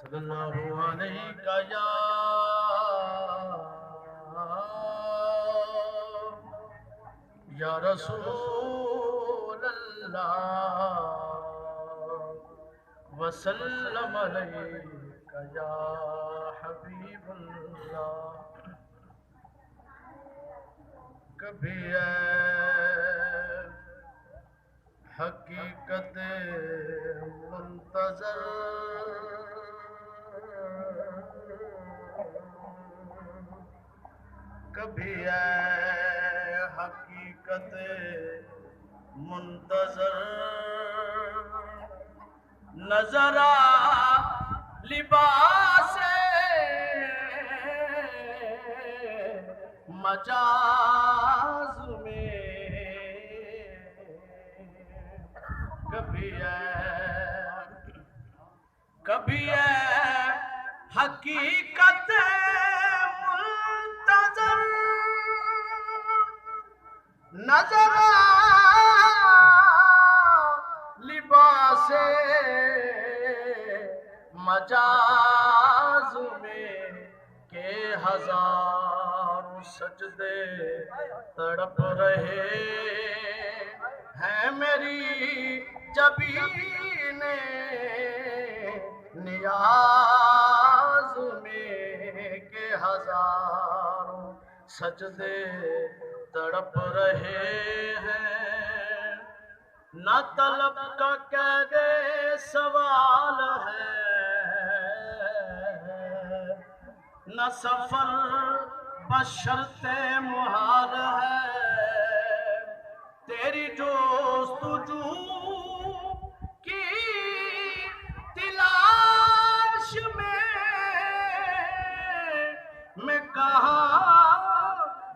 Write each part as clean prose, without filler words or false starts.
صلی اللہ علیہ یا رسول اللہ وسلم علیک یا حبیب اللہ. کبھی اے حقیقت منتظر کبھی اے حقیقت منتظر نظر آ لباس مجاز میں کبھی ہے حقیقت منتظر نظر لباس مجاز میں کہ ہزار سجدے تڑپ رہے ہیں میری جبین نیاز میں کہ ہزاروں سجدے تڑپ رہے ہیں. نہ طلب کا قید سوال ہے نہ سفر بشرط محال ہے. تیری جستجو کی تلاش میں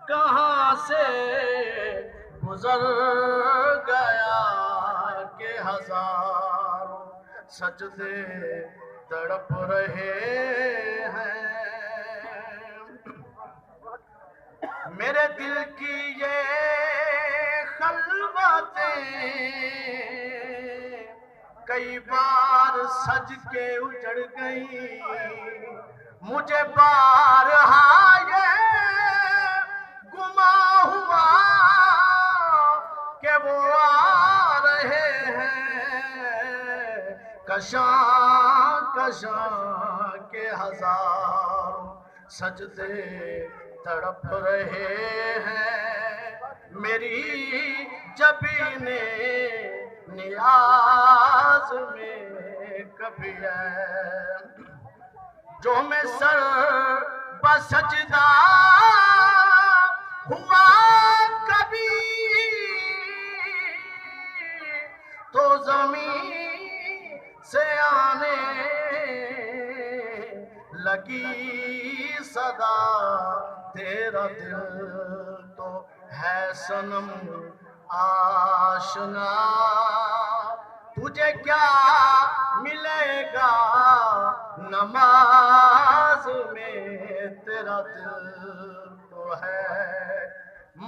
کہاں سے گزر گیا کہ ہزاروں سجدے تڑپ رہے ہیں. میرے دل کی یہ خلوتیں کئی بار سج کے اجڑ گئی مجھے بارہا یہ گماں ہوا کہ وہ آ رہے ہیں کشاں کے ہزاروں سجدے تڑپ رہے ہیں میری جبین نیاز میں. کبھی ہے جو میں سر بسجدہ ہوا کبھی تو زمین سے آنے لگی صدا تیرا دل تو ہے صنم آشنا تجھے کیا ملے گا نماز میں تیرا دل تو ہے.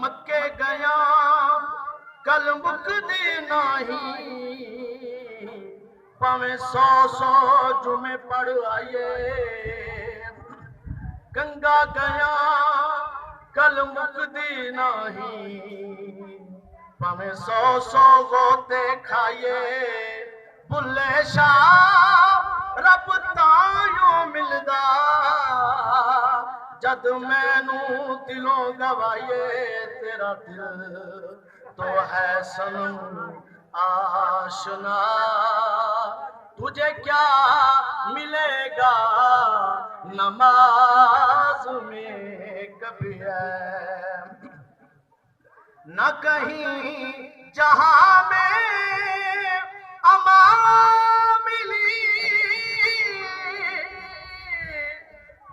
مکے گیا کل مقدی نہیں پاویں 100 جمعے پڑھ آئیے گنگا گیا کل مقدی نہیں پاویں 100 غوطے کھائیے بلے شاہ رب تائیوں ملدا جد مینوں دلوں گوائیے تیرا دل تو ہے صنم آشنا تجھے کیا ملے گا نماز میں. کبھی ہے نہ کہیں جہاں میں امان ملی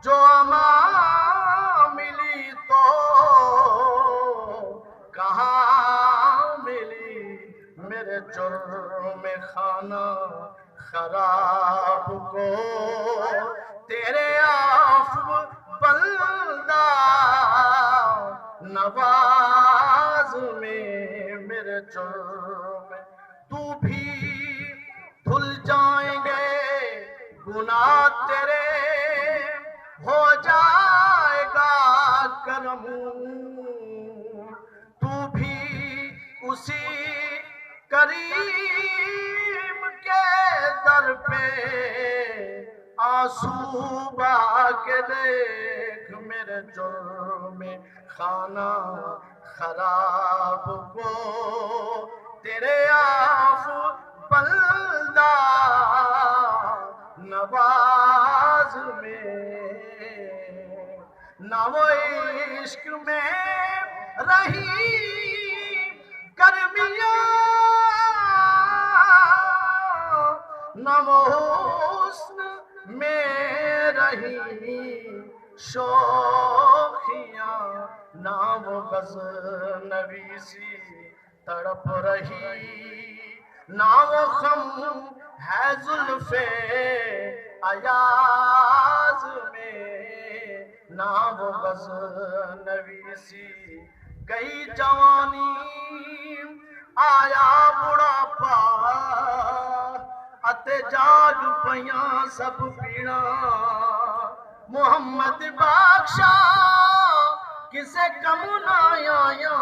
جو امان ملی تو کہاں ملی میرے جرم خانہ خراب کو تیرے عفو بندہ نواز میں میرے جرم تو بھی دھل جائیں گے گناہ تیرے ہو جائے گا کرم، تو بھی اسی کریم کے در پہ آنسو بہا کے دیکھ میرے جرم خانہ خراب کو، تیرے عفو بندہ نواز میں، نہ وہ عشق میں رہی کرمیاں، نہ وہ حسن میں رہی شوخیاں، نہ وہ غزنوی سی تڑپ رہی، نہ وہ خم ہے زلف ایاز میں، نہ وہ غزنوی سی گئی جوانی آیا بڑھاپا، اتے جاگ پیاں سب پیڑا، محمد بادشاہ کسے کم نہ آیا،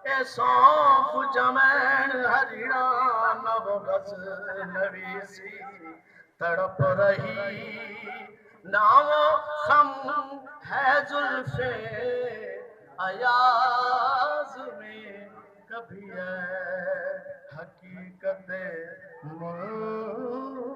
اے سونف جمین ہریڑا، نہ وہ غزنوی سی تڑپ رہی، نہ وہ خم ہے زلف ایاز میں، کبھی ہے حقیقت منتظر